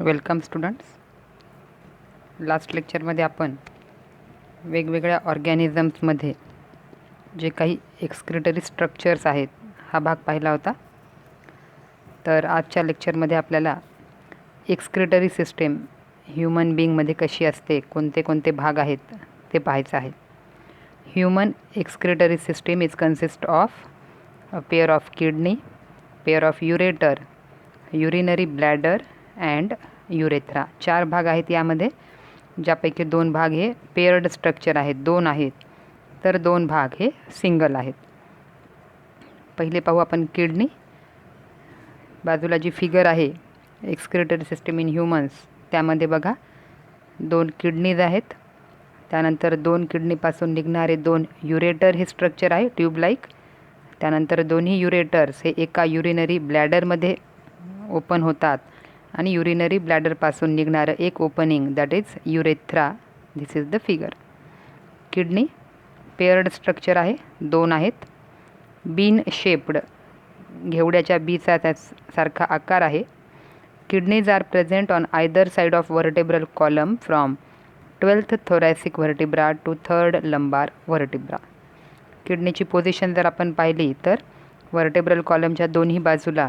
Welcome students. Last लेक्चरमध्ये आपण वेगवेगळ्या ऑर्गॅनिझम्समध्ये जे काही एक्सक्रिटरी स्ट्रक्चर्स आहेत हा भाग पाहिला होता. तर आजच्या लेक्चरमध्ये आपल्याला एक्सक्रिटरी सिस्टीम ह्यूमन बीइंगमध्ये कशी असते, कोणते कोणते भाग आहेत ते पाहायचं आहे. Human excretory system is consist of a pair of kidney, pair of ureter, urinary bladder and urethra. 4 भाग आहेत यामध्ये, ज्यापैकी 2 भाग हे पेअर्ड स्ट्रक्चर आहेत, 2 आहेत, तर 2 भाग हे सिंगल आहेत. पहिले पाहू आपण किडनी. बाजूला जी फिगर आहे एक्सक्रिटरी सिस्टीम इन ह्यूमन्स, त्यामध्ये बघा 2 किडनीज आहेत. त्यानंतर 2 किडनीपासून निघणारे 2 युरेटर हे स्ट्रक्चर आहे ट्यूब लाईक. त्यानंतर दोन्ही युरेटर्स हे एका युरिनरी ब्लॅडरमध्ये ओपन होतात आणि युरिनरी ब्लॅडरपासून निघणारं एक opening, that is urethra. This is the figure. Kidney paired structure आहे, 2 आहेत. बीन शेप्ड, घेवड्याच्या बीचा सारखा आकार आहे. Kidneys are present on either side of vertebral column from 12th thoracic vertebra to 3rd lumbar vertebra. किडनीची position जर आपण पाहिली तर वर्टेब्रल कॉलमच्या दोन्ही बाजूला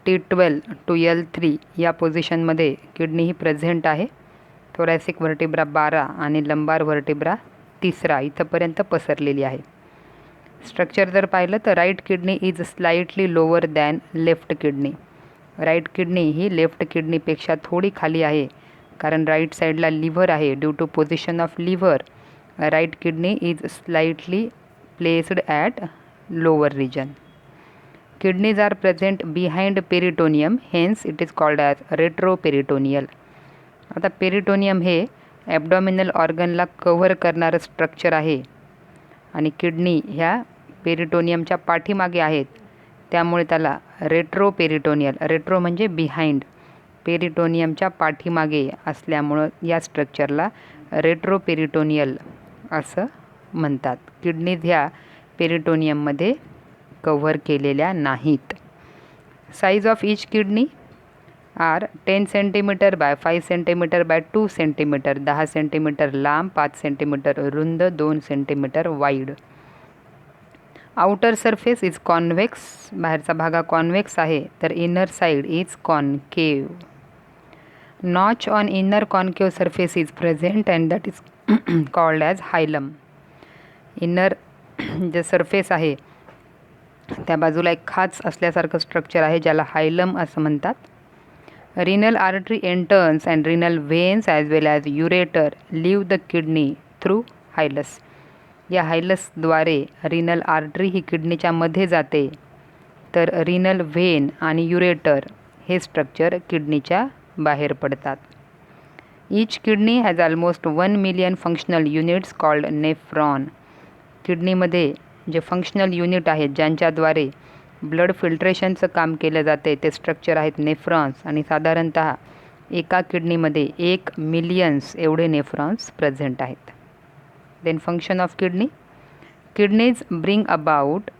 T12 to L3 या पोझिशनमध्ये किडनी ही प्रेझेंट आहे. थोरॅसिक व्हर्टेब्रा 12 आणि लंबार व्हर्टेब्रा 3 इथंपर्यंत पसरलेली आहे. स्ट्रक्चर जर पाहिलं तर right kidney is slightly lower than left kidney. Right kidney ही लेफ्ट किडनीपेक्षा थोडी खाली आहे, कारण राईट साईडला लिव्हर आहे. Due to position of liver, right kidney is slightly placed at lower region. Kidneys are present behind peritoneum, hence it is called as retroperitoneal. आता peritoneum हे ॲबडॉमिनल ऑर्गनला कव्हर करणारं स्ट्रक्चर आहे आणि किडनी ह्या पेरिटोनियमच्या पाठीमागे आहेत, त्यामुळे त्याला रेट्रोपेरिटोनियल, रेट्रो म्हणजे बिहाइंड, पेरिटोनियमच्या पाठीमागे असल्यामुळं या स्ट्रक्चरला रेट्रोपेरिटोनियल असं म्हणतात. किडनीज ह्या पेरिटोनियममध्ये कव्हर केलेल्या नाहीत. Size of each kidney are 10 centimetre by 5 centimetre by 2 centimetre, 10 centimetre लांब, 5 सेंटीमीटर रुंद, 2 centimetre wide. Outer surface is convex, बाहेरचा भाग कॉन्व्हेक्स आहे, तर inner side is concave. Notch on inner concave surface is present and that is called as hilum. Inner जे surface आहे त्या बाजूला एक खाच असल्यासारखं स्ट्रक्चर आहे, ज्याला हायलम असं म्हणतात. Renal artery enters and renal veins as well as ureter leave the kidney through hilus. या हायलसद्वारे रिनल आर्टरी ही किडनीच्या मध्ये जाते, तर रिनल व्हेन आणि युरेटर हे स्ट्रक्चर किडनीच्या बाहेर पडतात. Each kidney has almost 1 million functional units called nephron. किडनीमध्ये जे फंक्शनल युनिट आहेत ज्यांच्याद्वारे ब्लड फिल्ट्रेशनचं काम केलं जाते ते स्ट्रक्चर आहेत नेफ्रॉन्स, आणि साधारणतः एका किडनीमध्ये 1 मिलियन्स एवढे नेफ्रॉन्स प्रेझेंट आहेत. Then function of kidney. Kidneys bring about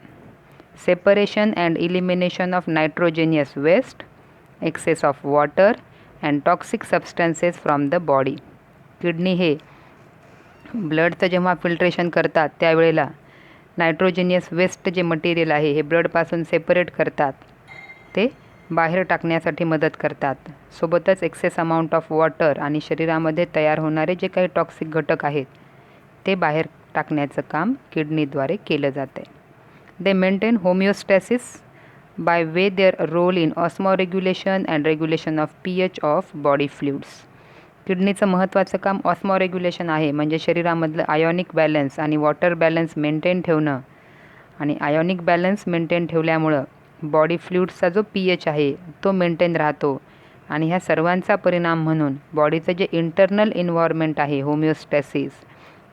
separation and elimination of nitrogenous waste, excess of water and toxic substances from the body. Kidney हे ब्लडचं जेव्हा फिल्ट्रेशन करतात त्यावेळेला नायट्रोजेनियस वेस्ट जे मटेरियल आहे हे ब्लडपासून सेपरेट करतात, ते बाहेर टाकण्यासाठी मदत करतात. सोबतच एक्सेस अमाऊंट ऑफ वॉटर आणि शरीरामध्ये तयार होणारे जे काही टॉक्सिक घटक आहेत ते बाहेर टाकण्याचं काम किडनीद्वारे केलं जाते. They maintain homeostasis by way their role in osmoregulation and regulation of pH of body fluids. किडनीचं महत्त्वाचं काम ऑस्मोरेग्युलेशन आहे, म्हणजे शरीरामधलं आयोनिक बॅलन्स आणि वॉटर बॅलन्स मेंटेन ठेवणं. आणि आयोनिक बॅलन्स मेंटेन ठेवल्यामुळं बॉडी फ्लुइड्सचा जो pH आहे तो मेंटेन राहतो, आणि ह्या सर्वांचा परिणाम म्हणून बॉडीचं जे इंटरनल एन्व्हायरमेंट आहे homeostasis,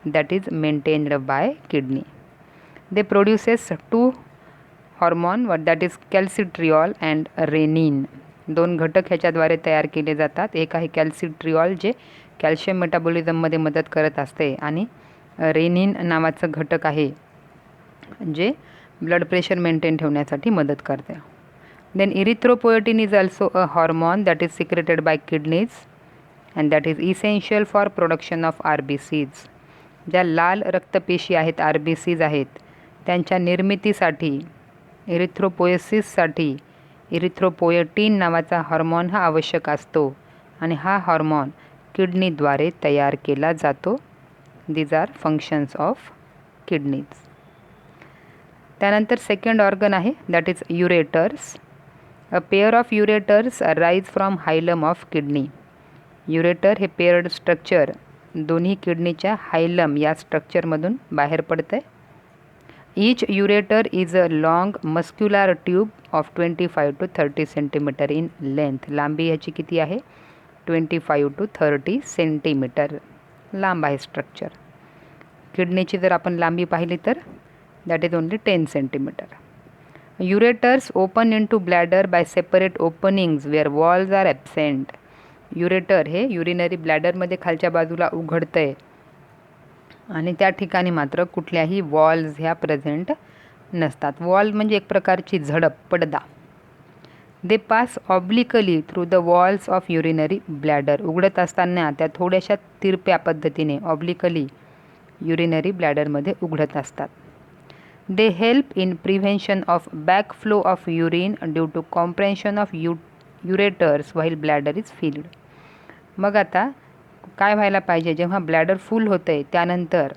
that is maintained by kidney. They produces 2 hormone that is calcitriol and renin. 2 घटक ह्याच्याद्वारे तयार केले जातात. एक आहे कॅल्सिट्रिऑल जे कॅल्शियम मेटाबॉलिझममध्ये मदत करत असते, आणि रेनिन नावाचं घटक आहे जे ब्लड प्रेशर मेंटेन ठेवण्यासाठी मदत करते. Then erythropoietin is also a hormone that is secreted by kidneys and that is essential for production of RBCs. ज्या लाल रक्तपेशी आहेत RBCs आहेत त्यांच्या निर्मितीसाठी इरिथ्रोपोएसिससाठी इरिथ्रोपोएटिन नावाचा हॉर्मोन हा आवश्यक असतो आणि हा हॉर्मोन किडनीद्वारे तयार केला जातो. These are functions of kidneys. त्यानंतर सेकंड ऑर्गन आहे that is ureters. A pair of ureters rise from hilum of kidney. Ureter हे पेअर्ड स्ट्रक्चर दोन्ही किडनीच्या हायलम या स्ट्रक्चरमधून बाहेर पडते. Each ureter is a long muscular tube of 25 to 30 centimetre in length. लांबी ह्याची किती आहे 25 to 30 सेंटीमीटर लांब आहे स्ट्रक्चर. किडनीची जर आपण लांबी पाहिली तर that is only 10 centimetre. Ureters open into bladder by separate openings where walls are absent. Ureter हे युरिनरी ब्लॅडरमध्ये खालच्या बाजूला उघडतं आहे आणि त्या ठिकाणी मात्र कुठल्याही वॉल्स ह्या प्रेझेंट नसतात. वॉल म्हणजे एक प्रकारची झडप, पडदा. They pass obliquely through the walls of urinary bladder. उघडत असताना त्या थोड्याशा तिरप्या पद्धतीने ऑब्लिकली युरिनरी ब्लॅडरमध्ये उघडत असतात. They help in prevention of backflow of urine due to compression of ureters while bladder is filled. मग आता काय व्हायला पाहिजे जेव्हा ब्लॅडर फुल होतं आहे त्यानंतर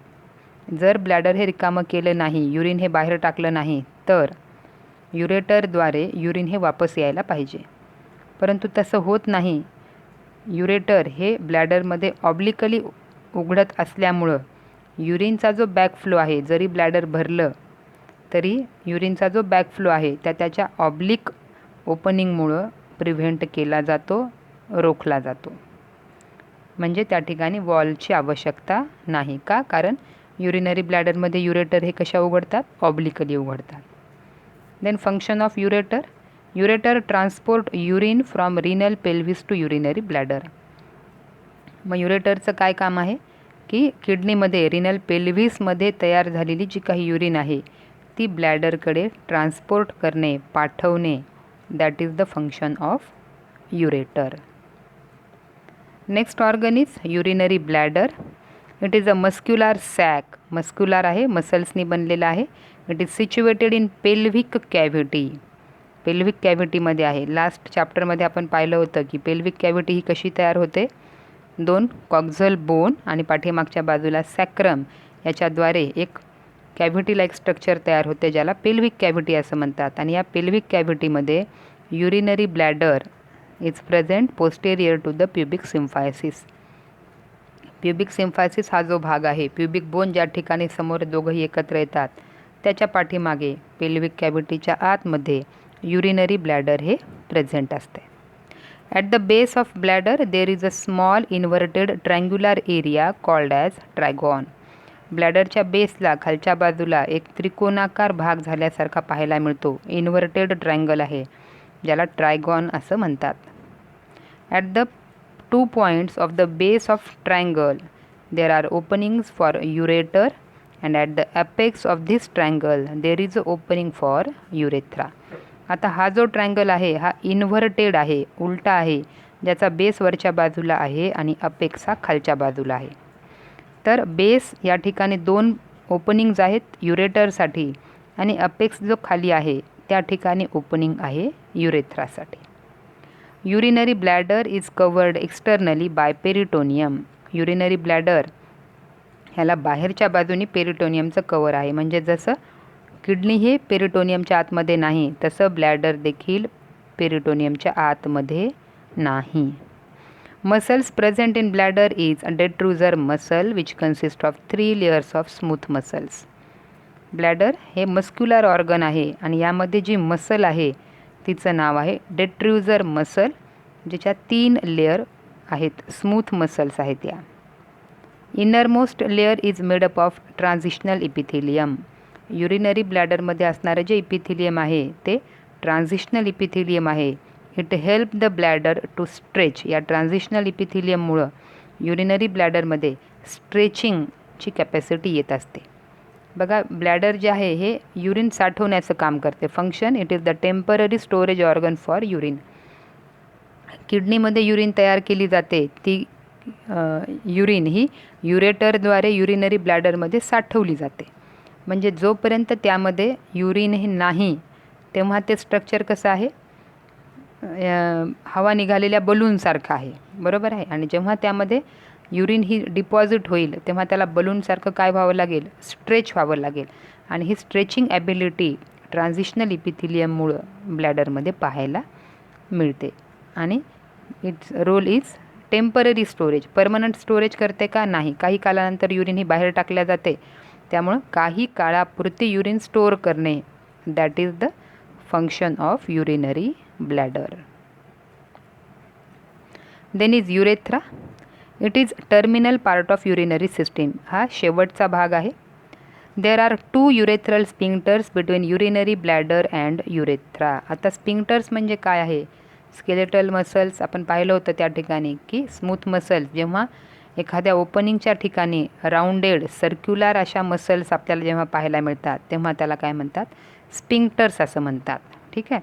जर ब्लॅडर हे रिकामं केलं नाही, युरिन हे बाहेर टाकलं नाही तर युरेटरद्वारे युरिन हे वापस यायला पाहिजे. परंतु तसं होत नाही. युरेटर हे ब्लॅडरमध्ये ऑब्लिकली उघडत असल्यामुळं युरिनचा जो बॅकफ्लो आहे, जरी ब्लॅडर भरलं तरी युरिनचा जो बॅकफ्लो आहे त्याच्या ऑब्लिक ओपनिंगमुळं प्रिव्हेंट केला जातो, रोखला जातो. म्हणजे त्या ठिकाणी वॉलची आवश्यकता नाही. का? कारण युरिनरी ब्लॅडरमध्ये युरेटर हे कशा उघडतात? ऑब्लिकली उघडतात. Then function of ureter. Ureter transport urine from renal pelvis to urinary bladder. मग युरेटरचं काय काम आहे की किडनीमध्ये रिनल पेल्व्हिसमध्ये तयार झालेली जी काही युरिन आहे ती ब्लॅडरकडे ट्रान्सपोर्ट करणे, पाठवणे. That is the function of ureter. Next organ is urinary bladder. It is a muscular sac. Muscular आहे, मसल्सनी बनलेला आहे. It is situated in pelvic cavity. Pelvic कॅव्हिटीमध्ये आहे. लास्ट चॅप्टरमध्ये आपण पाहिलं होतं की पेल्व्हिक कॅव्हिटी ही कशी तयार होते. 2 कॉक्झल बोन आणि पाठीमागच्या बाजूला सॅक्रम याच्याद्वारे एक कॅव्हिटी लाईक स्ट्रक्चर तयार होते ज्याला पेल्व्हिक कॅव्हिटी असं म्हणतात. आणि या पेल्व्हिक कॅव्हिटीमध्ये urinary bladder is present posterior to the pubic symphysis. Pubic symphysis हा जो भाग आहे, प्युबिक बोन ज्या ठिकाणी समोर दोघंही एकत्र येतात त्याच्या पाठीमागे पेल्व्हिक कॅव्हिटीच्या आतमध्ये युरिनरी ब्लॅडर हे प्रेझेंट असते. At the base of bladder there is a small inverted triangular area called as trigone. ब्लॅडरच्या बेसला खालच्या बाजूला एक त्रिकोणाकार भाग झाल्यासारखा पाहायला मिळतो. इन्व्हर्टेड ट्रायंगल आहे ज्याला ट्रायगॉन असं म्हणतात. At the 2 points of the base of triangle there are openings for ureter and at the apex of this triangle there is a opening for urethra. आता हा जो ट्रायंगल आहे हा इन्व्हर्टेड आहे, उलटा आहे, ज्याचा बेस वरच्या बाजूला आहे आणि अपेक्स हा खालच्या बाजूला आहे. तर बेस या ठिकाणी 2 ओपनिंग्ज आहेत युरेटरसाठी आणि अपेक्स जो खाली आहे त्या ठिकाणी ओपनिंग आहे युरेथ्रासाठी. Urinary bladder is covered externally by peritoneum. Urinary bladder ह्याला बाहेरच्या बाजूनी पेरिटोनियमचं कवर आहे. म्हणजे जसं किडनी हे पेरिटोनियमच्या आतमध्ये नाही तसं ब्लॅडर देखील पेरिटोनियमच्या आतमध्ये नाही. Muscles present in bladder is detrusor muscle which consist of 3 layers of smooth muscles. Bladder हे मस्क्युलर ऑर्गन आहे आणि यामध्ये जी मसल आहे तिचं नाव आहे डेट्रुझर मसल, ज्याच्या 3 लेयर आहेत, स्मूथ मसल्स आहेत या. Innermost layer is made up of transitional epithelium. Urinary ब्लॅडरमध्ये असणारं जे इपिथिलियम आहे ते ट्रान्झिशनल इपिथिलियम आहे. It help the bladder to stretch. या ट्रान्झिशनल इपिथिलियममुळं युरिनरी ब्लॅडरमध्ये स्ट्रेचिंगची कॅपॅसिटी येत असते. बघा ब्लॅडर जे आहे हे युरिन साठवण्याचं काम करते. Function, it is the temporary storage organ for urine. किडनीमध्ये युरिन तयार केली जाते, ती युरिन ही युरेटरद्वारे युरिनरी ब्लॅडरमध्ये साठवली जाते. म्हणजे जोपर्यंत त्यामध्ये युरिन हे नाही तेव्हा ते स्ट्रक्चर कसं आहे, हवा निघालेल्या बलूनसारखं आहे, बरोबर आहे. आणि जेव्हा त्यामध्ये युरिन ही डिपॉझिट होईल तेव्हा त्याला बलूनसारखं काय व्हावं लागेल, स्ट्रेच व्हावं लागेल. आणि ही स्ट्रेचिंग ॲबिलिटी ट्रान्झिशनल इपिथिलियममुळं ब्लॅडरमध्ये पाहायला मिळते. आणि its role is temporary storage. Permanent storage करते का, नाही. काही कालानंतर युरिन ही बाहेर टाकल्या जाते, त्यामुळं काही काळापुरती युरिन स्टोअर करणे, that is the function of urinary bladder. Then is urethra. It is terminal part of urinary system. हा शेवटचा भाग आहे. There are 2 urethral sphincters between urinary bladder and urethra. आता स्पिंक्टर्स म्हणजे काय आहे, स्केलेटल मसल्स आपण पाहिलं होतं त्या ठिकाणी की स्मूथ मसल्स, जेव्हा एखाद्या ओपनिंगच्या ठिकाणी राऊंडेड सर्क्युलर अशा मसल्स आपल्याला जेव्हा पाहायला मिळतात तेव्हा त्याला काय म्हणतात, स्पिंक्टर्स असं म्हणतात. ठीक आहे.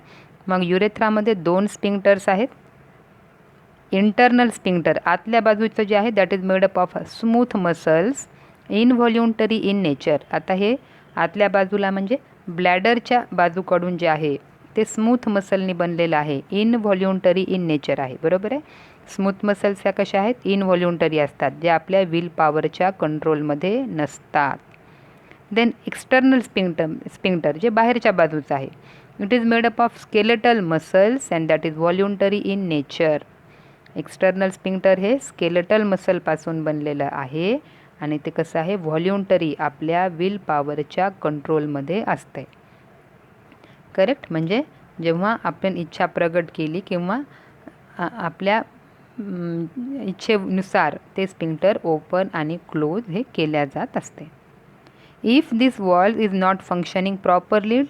मग युरेथ्रामध्ये 2 स्पिंक्टर्स आहेत. इंटरनल स्पिंक्टर आतल्या बाजूचं जे आहे that is made up of smooth muscles involuntary in nature. आता हे आतल्या बाजूला म्हणजे ब्लॅडरच्या बाजूकडून जे आहे ते स्मूथ मसलनी बनलेलं आहे, इनव्हॉल्युंटरी इन नेचर आहे, बरोबर आहे. स्मूथ मसल्स ह्या कशा आहेत, इनव्हॉल्युंटरी असतात, जे आपल्या विल पॉवरच्या कंट्रोलमध्ये नसतात. देन एक्सटर्नल स्पिंक्टर जे बाहेरच्या बाजूचं आहे, it is made up of skeletal muscles and that is voluntary in nature. External sphincter हे स्केलेटल मसलपासून बनलेलं आहे आणि ते कसं आहे, व्हॉल्युंटरी, आपल्या विल पॉवरच्या कंट्रोलमध्ये असते. करेक्ट. म्हणजे जेव्हा आपण इच्छा प्रगट केली किंवा आपल्या इच्छेनुसार ते स्पिंक्टर ओपन आणि क्लोज हे केल्या जात असते. If this valve is not functioning properly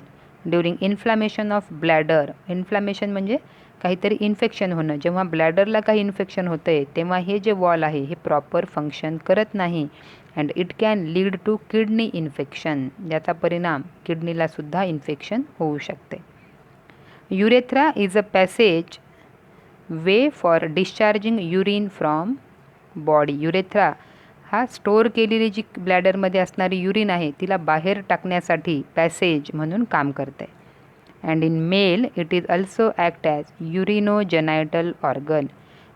during inflammation of bladder. Inflammation म्हणजे काहीतरी इन्फेक्शन होणं. जेव्हा ब्लॅडरला काही इन्फेक्शन होतं आहे तेव्हा हे जे वॉल आहे हे प्रॉपर फंक्शन करत नाही. And it can lead to kidney infection. ज्याचा परिणाम किडनीलासुद्धा इन्फेक्शन होऊ शकते. Urethra is a passage way for discharging urine from body. Urethra हा स्टोअर केलेली जी ब्लॅडरमध्ये असणारी युरिन आहे तिला बाहेर टाकण्यासाठी पॅसेज म्हणून काम करते. And in male it is also act as urinogenital organ.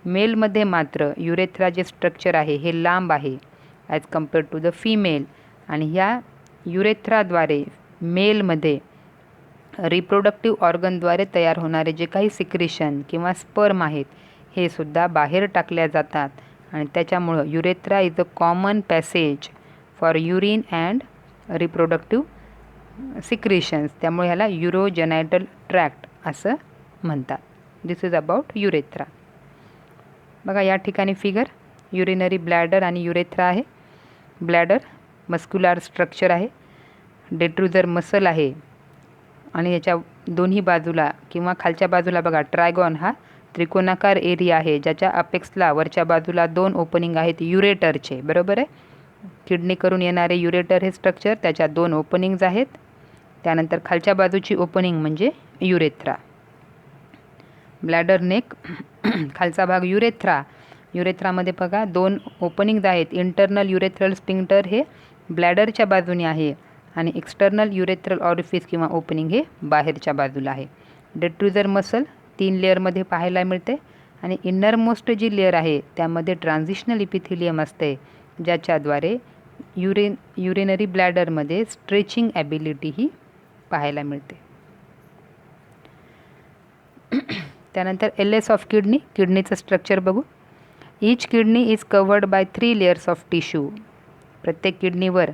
मेलमध्ये मात्र युरेथ्रा जे स्ट्रक्चर आहे हे लांब आहे as compared to the female. आणि ह्या युरेथ्राद्वारे मेलमध्ये रिप्रोडक्टिव्ह ऑर्गनद्वारे तयार होणारे जे काही सिक्रेशन किंवा स्पर्म आहेत हे सुद्धा बाहेर टाकल्या जातात. आणि त्याच्यामुळं urethra is a common passage for urine and reproductive secretions. त्यामुळे ह्याला युरोजेनायटल ट्रॅक्ट असं म्हणतात. This is about urethra. बघा या ठिकाणी फिगर युरिनरी ब्लॅडर आणि युरेथ्रा आहे. ब्लॅडर मस्क्युलर स्ट्रक्चर आहे, डेट्रुझर मसल आहे आणि याच्या दोन्ही बाजूला किंवा खालच्या बाजूला बघा ट्रायगॉन हा त्रिकोणाकार एरिया आहे ज्याच्या अपेक्सला वरच्या बाजूला 2 ओपनिंग आहेत युरेटरचे, बरोबर आहे. किडनी करून येणारे युरेटर हे स्ट्रक्चर, त्याच्या 2 ओपनिंग्ज आहेत. त्यानंतर खालच्या बाजूची ओपनिंग म्हणजे युरेथ्रा. ब्लॅडर नेक खालचा भाग युरेथ्रा. युरेथ्रामध्ये बघा 2 ओपनिंग्ज आहेत. इंटरनल युरेथ्रल स्पिंक्टर हे ब्लॅडरच्या बाजूने आहे आणि एक्सटर्नल युरेथ्रल ऑरिफिस किंवा ओपनिंग हे बाहेरच्या बाजूला आहे. डेट्रुझर मसल 3 लेअरमध्ये पाहायला मिळते आणि इनरमोस्ट जी लेअर आहे त्यामध्ये ट्रान्झिशनल इपिथिलियम असते ज्याच्याद्वारे युरिनरी ब्लॅडरमध्ये स्ट्रेचिंग ॲबिलिटी ही पाहायला मिळते. त्यानंतर एलएस ऑफ किडनी. किडनीचं स्ट्रक्चर बघू. Each kidney is covered by 3 layers of tissue. प्रत्येक किडनीवर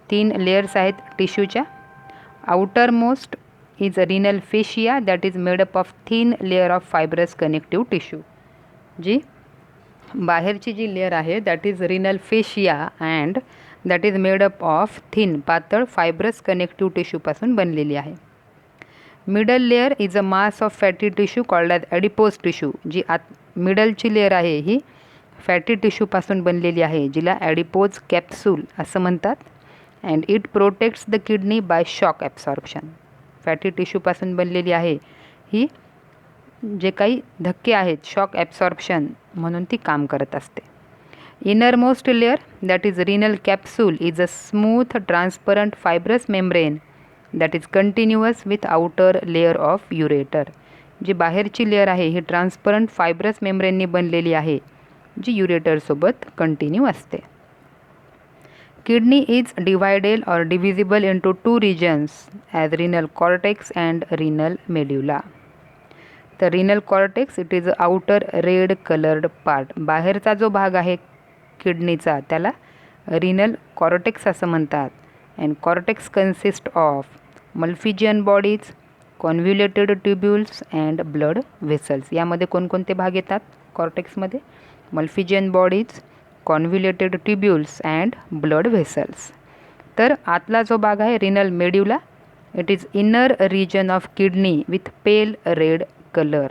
3 लेयर्स आहेत टिश्यूच्या. Outer most is a renal fascia that is made up of thin layer of fibrous connective tissue. जी बाहेरची जी लेअर आहे that is renal fascia and that is made up of thin पातळ fibrous connective टिश्यूपासून बनलेली आहे. Middle layer is a mass of fatty tissue called as adipose tissue. जी मिडलची layer आहे ही फॅटी टिश्यूपासून बनलेली आहे जिला ॲडिपोज कॅप्सूल असं म्हणतात. And it protects the kidney by shock absorption. Fatty टिश्यूपासून बनलेली आहे ही, जे काही धक्के आहेत शॉक ॲब्सॉर्प्शन म्हणून ती काम करत असते. Innermost layer that is renal capsule is a smooth transparent fibrous membrane that is continuous with outer layer of ureter. जी बाहेरची लेअर आहे ही ट्रान्सपरंट फायब्रस मेम्ब्रेननी बनलेली आहे, जी युरेटरसोबत कंटिन्यू असते. किडनी इज डिवायडेड और divisible into 2 regions as renal cortex and renal medulla. तर renal cortex it is outer red coloured part. बाहेरचा जो भाग आहे किडनीचा त्याला रिनल कॉर्टेक्स असं म्हणतात. And cortex consist of Malpighian bodies, convoluted tubules and blood vessels. यामध्ये कोणकोणते भाग येतात कॉर्टेक्समध्ये? Malpighian bodies, convoluted tubules and blood vessels. तर आतला जो भाग आहे renal medulla, it is inner region of kidney with pale red colour.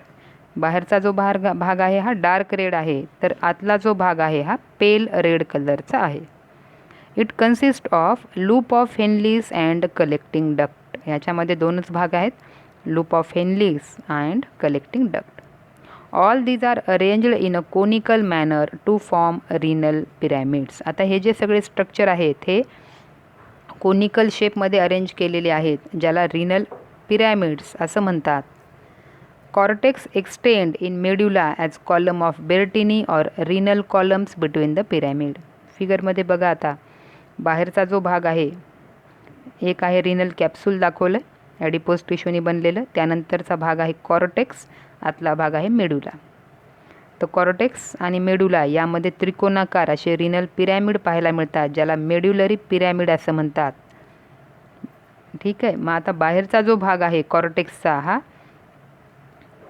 बाहेरचा जो भाग आहे हा डार्क रेड आहे, तर आतला जो भाग आहे हा पेल रेड कलरचा आहे. It consist of loop of Henle's and collecting duct. ह्याच्यामध्ये दोनच भाग आहेत, loop of Henle's and collecting duct. All these are arranged in a conical manner to form renal pyramids. आता हे जे सगळे स्ट्रक्चर आहेत हे कोनिकल शेपमध्ये अरेंज केलेले आहेत, ज्याला रिनल पिरॅमिड्स असं म्हणतात. Cortex extend in medulla as column of Bertini और renal columns between the pyramid. फिगरमध्ये बघा आता बाहेरचा जो भाग आहे, एक आहे रिनल कॅप्सूल दाखवलं ॲडिपोज टिश्यूनी बनलेलं, त्यानंतरचा भाग आहे कॉर्टेक्स, आतला भाग आहे मेडुला. तर कॉर्टेक्स आणि मेडुला यामध्ये त्रिकोणाकार असे रिनल पिरॅमिड पाहायला मिळतात, ज्याला मेड्युलरी पिरॅमिड असं म्हणतात. ठीक आहे. मग आता बाहेरचा जो भाग आहे कॉर्टेक्सचा हा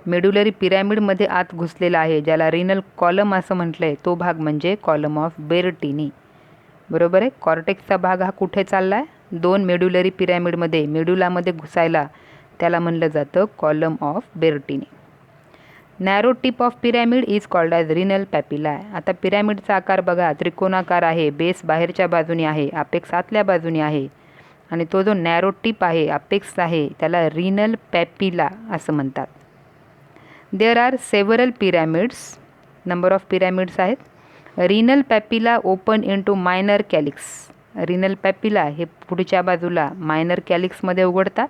मेड्युलरी पिरॅमिडमध्ये आत घुसलेला आहे, ज्याला रिनल कॉलम असं म्हटलं आहे. तो भाग म्हणजे कॉलम ऑफ बेर्टिनी. बरोबर आहे. कॉर्टेक्सचा भाग हा कुठे चालला आहे? 2 मेड्युलरी पिरॅमिडमध्ये मेडुलामध्ये घुसायला, त्याला म्हणलं जातं column of Bertini. Narrow tip of pyramid is called as renal papilla. आता पिरॅमिडचा आकार बघा त्रिकोणाकार आहे, बेस बाहेरच्या बाजूने आहे, अपेक्स आतल्या बाजूने आहे, आणि तो जो नॅरो टिप आहे अपेक्स आहे त्याला रिनल पॅपिला असं म्हणतात. There are several pyramids. Number of pyramids आहेत. Renal papilla open into minor calyx. Renal papilla हे पुढच्या बाजूला मायनर कॅलिक्समध्ये उघडतात.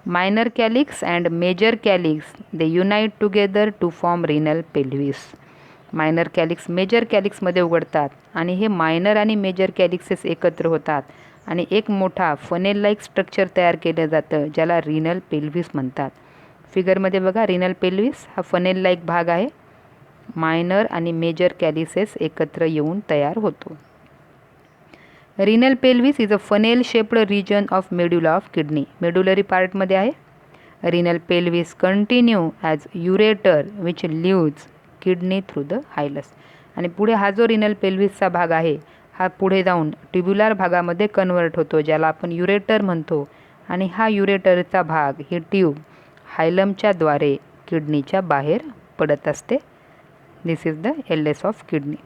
Minor calyx and major calyx they unite together to form renal pelvis. Minor calyx major कॅलिक्समध्ये उघडतात आणि हे मायनर आणि मेजर कॅलिक्सेस एकत्र होतात आणि एक मोठा फनेल लाईक स्ट्रक्चर तयार केलं जातं, ज्याला रिनल पेल्व्हिस म्हणतात. फिगरमध्ये बघा रिनल पेल्व्हिस हा फनेल लाईक भाग आहे, मायनर आणि मेजर कॅलिसेस एकत्र येऊन तयार होतो. Renal pelvis is a funnel shaped region of medulla of kidney. Medullary पार्टमध्ये आहे. Renal pelvis continue as ureter which leaves kidney through the hilus. आणि पुढे हा जो रिनल पेल्व्हिसचा भाग आहे हा पुढे जाऊन ट्युब्युलर भागामध्ये कन्वर्ट होतो, ज्याला आपण युरेटर म्हणतो. आणि हा युरेटरचा भाग ही ट्यूब हायलमच्या द्वारे किडनीच्या बाहेर पडत असते. दिस इज द एल्लेस ऑफ किडनी.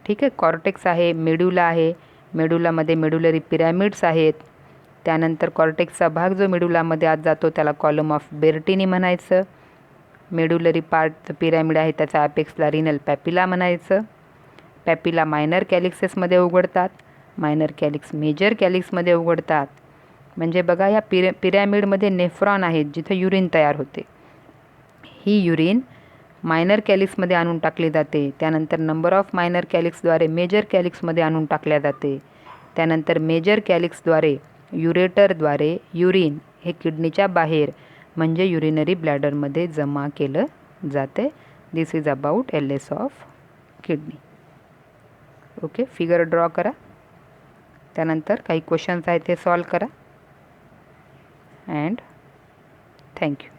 ठीक आहे. कॉर्टेक्स आहे, मेड्युला आहे, मेडुलामध्ये मेड्युलरी पिरॅमिड्स आहेत. त्यानंतर कॉर्टेक्सचा भाग जो मेडुलामध्ये आत जातो त्याला कॉलम ऑफ बेर्टिनी म्हणायचं. मेड्युलरी पार्ट पिरॅमिड आहे त्याचा अपेक्सला रिनल पॅपिला म्हणायचं. पॅपिला मायनर कॅलिक्सेसमध्ये उघडतात, मायनर कॅलिक्स मेजर कॅलिक्समध्ये उघडतात. म्हणजे बघा या पिरॅमिडमध्ये नेफ्रॉन आहेत जिथे युरिन तयार होते. ही युरिन मायनर कॅलिक्समध्ये आणून टाकली जाते. त्यानंतर नंबर ऑफ मायनर कॅलिक्सद्वारे मेजर कॅलिक्समध्ये आणून टाकल्या जाते. त्यानंतर मेजर कॅलिक्सद्वारे युरेटरद्वारे युरिन हे किडनीच्या बाहेर म्हणजे युरिनरी ब्लॅडरमध्ये जमा केलं जाते. This is about LS of kidney. Okay. Figure draw करा. त्यानंतर काही क्वेश्चन्स आहेत ते सॉल्व करा. And thank you.